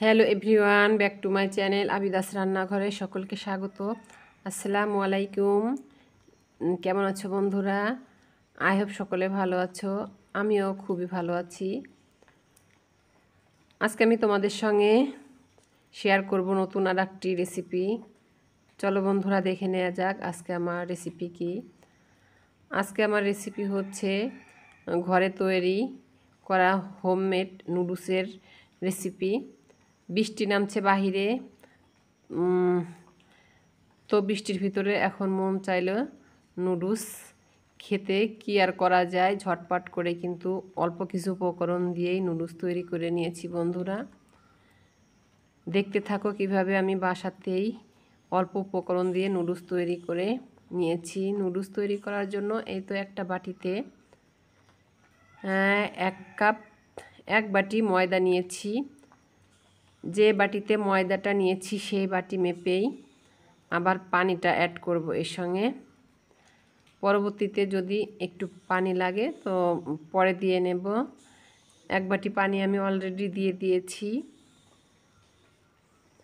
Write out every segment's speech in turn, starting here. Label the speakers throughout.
Speaker 1: Hello everyone, back to my channel আবিদাস রান্নাঘরে সকলকে স্বাগত। আসসালামু আলাইকুম। কেমন আছো বন্ধুরা? আই হোপ সকলে ভালো আছো। আমিও খুবই ভালো আছি। আজকে আমি তোমাদের সঙ্গে শেয়ার করব নতুন আর একটি রেসিপি। চলো বন্ধুরা, দেখে নেওয়া যাক আজকে আমার রেসিপি কি। আজকে আমার রেসিপি হচ্ছে ঘরে তৈরি করা হোমমেড নুডলসের রেসিপি। বৃষ্টি নামছে বাহিরে, তো বৃষ্টির ভিতরে এখন মন চাইলো নুডলস খেতে। কি আর করা যায়, ঝটপট করে কিন্তু অল্প কিছু উপকরণ দিয়েই নুডলস তৈরি করে নিয়েছি বন্ধুরা। দেখতে থাকো কিভাবে আমি বাসাতেই অল্প উপকরণ দিয়ে নুডলস তৈরি করে নিয়েছি। নুডলস তৈরি করার জন্য এই তো একটা বাটিতে 1 বাটি ময়দা নিয়েছি। যে বাটিতে ময়দাটা নিয়েছি সেই বাটি মেপেই আবার পানিটা অ্যাড করব এর সঙ্গে। পরবর্তীতে যদি একটু পানি লাগে তো পরে দিয়ে নেব। 1 বাটি পানি আমি অলরেডি দিয়ে দিয়েছি।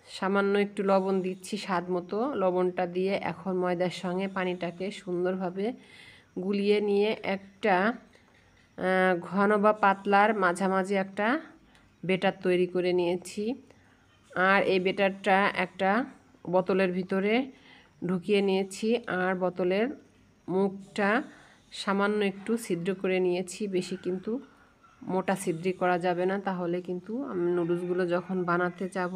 Speaker 1: সামান্য একটু লবণ দিচ্ছি স্বাদ মতো। লবণটা দিয়ে এখন ময়দার সঙ্গে পানিটাকে সুন্দরভাবে গুলিয়ে নিয়ে একটা ঘন বা পাতলার মাঝামাঝি একটা বেটার তৈরি করে নিয়েছি। আর এই বেটারটা একটা বোতলের ভিতরে ঢুকিয়ে নিয়েছি। আর বোতলের মুখটা সামান্য একটু ছিদ্র করে নিয়েছি, বেশি কিন্তু মোটা ছিদ্রি করা যাবে না, তাহলে কিন্তু আমি নুডলসগুলো যখন বানাতে যাব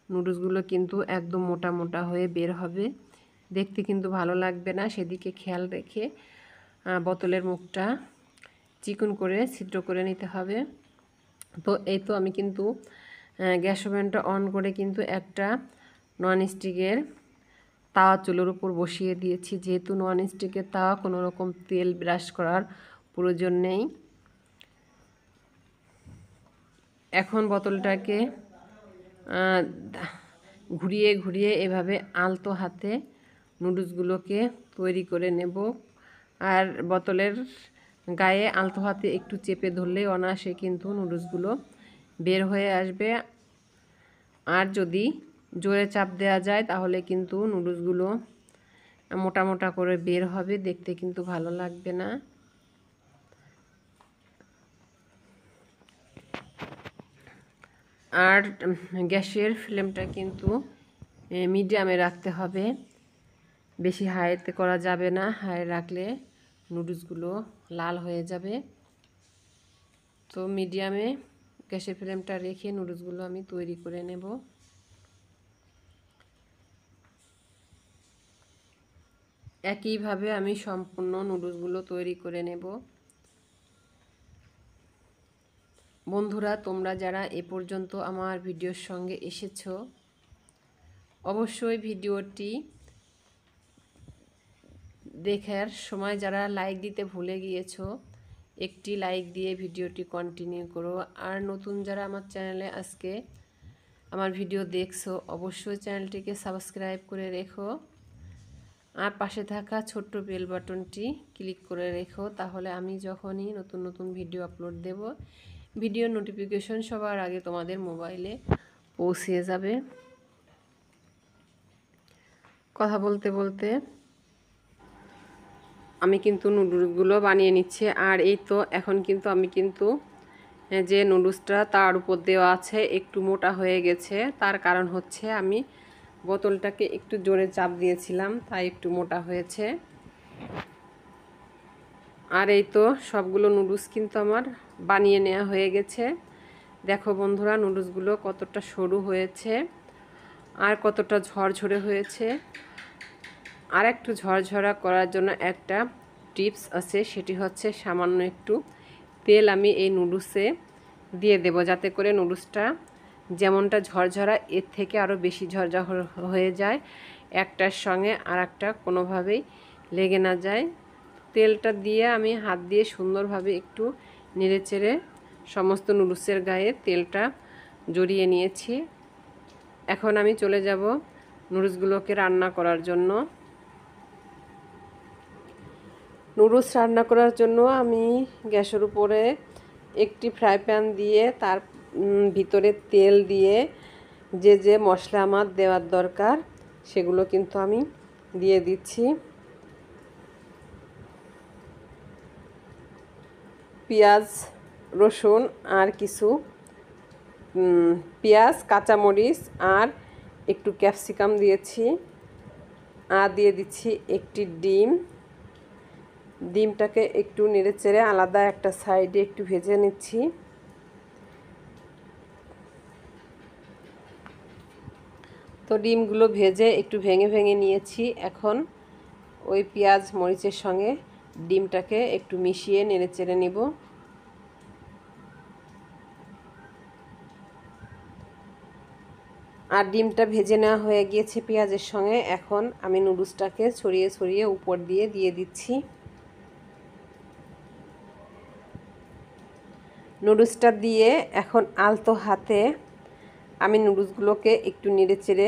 Speaker 1: নুডলসগুলো কিন্তু একদম মোটা মোটা হয়ে বের হবে, দেখতে কিন্তু ভালো লাগবে না। সেদিকে খেয়াল রেখে বোতলের মুখটা চিকন করে ছিদ্র করে নিতে হবে। তো এই তো আমি কিন্তু গ্যাস ওভেনটা অন করে কিন্তু একটা ননস্টিকের তাওয়া চুলোর উপর বসিয়ে দিয়েছি। যেহেতু ননস্টিকের তাওয়া, কোনো রকম তেল ব্রাশ করার প্রয়োজন নেই। এখন বোতলটাকে ঘুরিয়ে ঘুরিয়ে এভাবে আলতো হাতে নুডলসগুলোকে তৈরি করে নেব। আর বোতলের গায়ে আলতো হাতে একটু চেপে ধরলেই অনায়াসে কিন্তু নুডলসগুলো বের হয়ে আসবে। আর যদি জোরে চাপ দেওয়া যায় তাহলে কিন্তু নুডলসগুলো মোটা মোটা করে বের হবে, দেখতে কিন্তু ভালো লাগবে না। আর গ্যাসের ফ্লেমটা কিন্তু মিডিয়ামে রাখতে হবে, বেশি হাইতে করা যাবে না। হাই রাখলে নুডলসগুলো লাল হয়ে যাবে। তো মিডিয়ামে গ্যাসের ফ্লেমটা রেখে নুডলসগুলো আমি তৈরি করে নেব। একইভাবে আমি সম্পূর্ণ নুডলসগুলো তৈরি করে নেব। বন্ধুরা, তোমরা যারা এ পর্যন্ত আমার ভিডিওর সঙ্গে এসেছো, অবশ্যই ভিডিওটি দেখার সময় যারা লাইক দিতে ভুলে গিয়েছো, একটি লাইক দিয়ে ভিডিওটি কন্টিনিউ করো। আর নতুন যারা আমার চ্যানেলে আজকে আমার ভিডিও দেখছো, অবশ্যই চ্যানেলটিকে সাবস্ক্রাইব করে রেখো। আর পাশে থাকা ছোট্ট বেল বাটনটি ক্লিক করে রেখো, তাহলে আমি যখনই নতুন নতুন ভিডিও আপলোড দেব, ভিডিও নোটিফিকেশন সবার আগে তোমাদের মোবাইলে পৌঁছে যাবে। কথা বলতে বলতে আমি কিন্তু নুডলসগুলো বানিয়ে নিচ্ছি। আর এই তো এখন কিন্তু আমি কিন্তু যে নুডলসটা তার উপর দেওয়া আছে একটু মোটা হয়ে গেছে। তার কারণ হচ্ছে আমি বোতলটাকে একটু জোরে চাপ দিয়েছিলাম, তাই একটু মোটা হয়েছে। আর এই তো সবগুলো নুডলস কিন্তু আমার বানিয়ে নেওয়া হয়ে গেছে। দেখো বন্ধুরা, নুডলসগুলো কতটা সরু হয়েছে আর কতটা ঝরঝরে হয়েছে। আর একটু ঝরঝরা করার জন্য একটা টিপস আছে, সেটি হচ্ছে সামান্য একটু তেল আমি এই নুডলসে দিয়ে দেব, যাতে করে নুডলসটা যেমনটা ঝরঝরা এর থেকে আরও বেশি ঝরঝরা হয়ে যায়, একটার সঙ্গে আর একটা কোনোভাবেই লেগে না যায়। তেলটা দিয়ে আমি হাত দিয়ে সুন্দরভাবে একটু নেড়েচেড়ে সমস্ত নুডলসের গায়ে তেলটা জড়িয়ে নিয়েছি। এখন আমি চলে যাব নুডলসগুলোকে রান্না করার জন্য। নুডলস রান্না করার জন্য আমি গ্যাসের উপরে একটি ফ্রাই প্যান দিয়ে তার ভিতরে তেল দিয়ে যে যে মশলা আমার দেওয়ার দরকার সেগুলো কিন্তু আমি দিয়ে দিচ্ছি। পেঁয়াজ, রসুন আর কিছু পেঁয়াজ, কাঁচামরিচ আর একটু ক্যাপসিকাম দিয়েছি। আর দিয়ে দিচ্ছি একটি ডিম। ডিমটাকে একটু নেড়েচেড়ে আলাদা একটা সাইডে একটু ভেজে নিচ্ছি। তো ডিমগুলো ভেজে একটু ভেঙে ভেঙে নিয়েছি। এখন ওই পেঁয়াজ মরিচের সঙ্গে ডিমটাকে একটু মিশিয়ে নেড়েচেড়ে নিব। আর ডিমটা ভেজে নেওয়া হয়ে গিয়েছে পেঁয়াজের সঙ্গে। এখন আমি নুডলসটাকে ছড়িয়ে ছড়িয়ে উপর দিয়ে দিচ্ছি। নুডলসটা দিয়ে এখন আলতো হাতে আমি নুডলসগুলোকে একটু নেড়েচেড়ে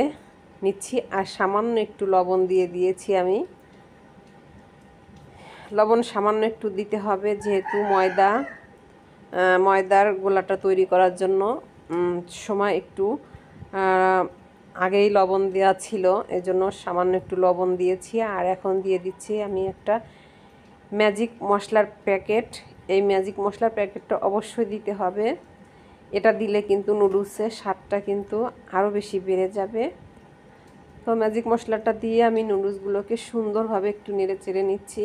Speaker 1: নিচ্ছি। আর সামান্য একটু লবণ দিয়ে দিয়েছি আমি। লবণ সামান্য একটু দিতে হবে, যেহেতু ময়দার গোলাটা তৈরি করার জন্য সময় একটু আগেই লবণ দেওয়া ছিল, এজন্য সামান্য একটু লবণ দিয়েছি। আর এখন দিয়ে দিচ্ছি আমি একটা ম্যাজিক মশলার প্যাকেট। এই ম্যাজিক মশলার প্যাকেটটা অবশ্যই দিতে হবে। এটা দিলে কিন্তু নুডলসের স্বাদটা কিন্তু আরও বেশি বেড়ে যাবে। তো ম্যাজিক মশলাটা দিয়ে আমি নুডলসগুলোকে সুন্দরভাবে একটু নেড়ে চেড়ে নিচ্ছি।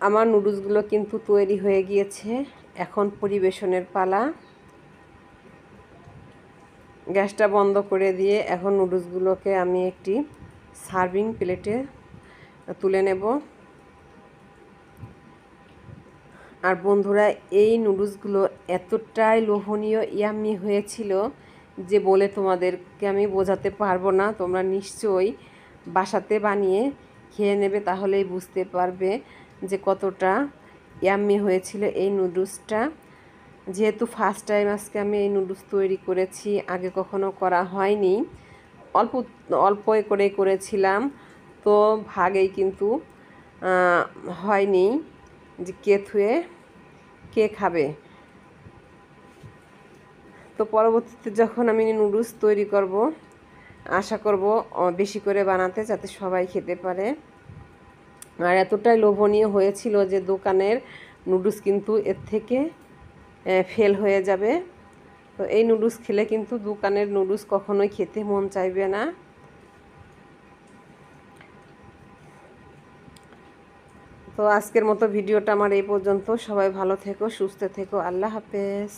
Speaker 1: আমার নুডলসগুলো কিন্তু তৈরি হয়ে গিয়েছে। এখন পরিবেশনের পালা। গ্যাসটা বন্ধ করে দিয়ে এখন নুডলসগুলোকে আমি একটি সার্ভিং প্লেটে তুলে নেব। আর বন্ধুরা, এই নুডলসগুলো এতটাই লোভনীয় ইয়াম্মি হয়েছিল যে বলে তোমাদেরকে আমি বোঝাতে পারবো না। তোমরা নিশ্চয়ই বাসাতে বানিয়ে খেয়ে নেবে, তাহলেই বুঝতে পারবে যে কতটা ইয়াম্মি হয়েছিল এই নুডলসটা। যেহেতু ফার্স্ট টাইম আজকে আমি এই নুডলস তৈরি করেছি, আগে কখনো করা হয়নি, অল্প অল্প করে করেছিলাম, তো ভাগেই কিন্তু হয়নি যে কে থুয়ে কে খাবে। তো পরবর্তীতে যখন আমি নুডলস তৈরি করব, আশা করব বেশি করে বানাতে, যাতে সবাই খেতে পারে। আর এতটাই লোভনীয় হয়েছিল যে দোকানের নুডলস কিন্তু এর থেকে ফেল হয়ে যাবে। তো এই নুডলস খেলে কিন্তু দোকানের নুডলস কখনোই খেতে মন চাইবে না। তো আজকের মতো ভিডিওটা আমার এই পর্যন্ত। সবাই ভালো থেকো, সুস্থ থেকো। আল্লাহ হাফেজ।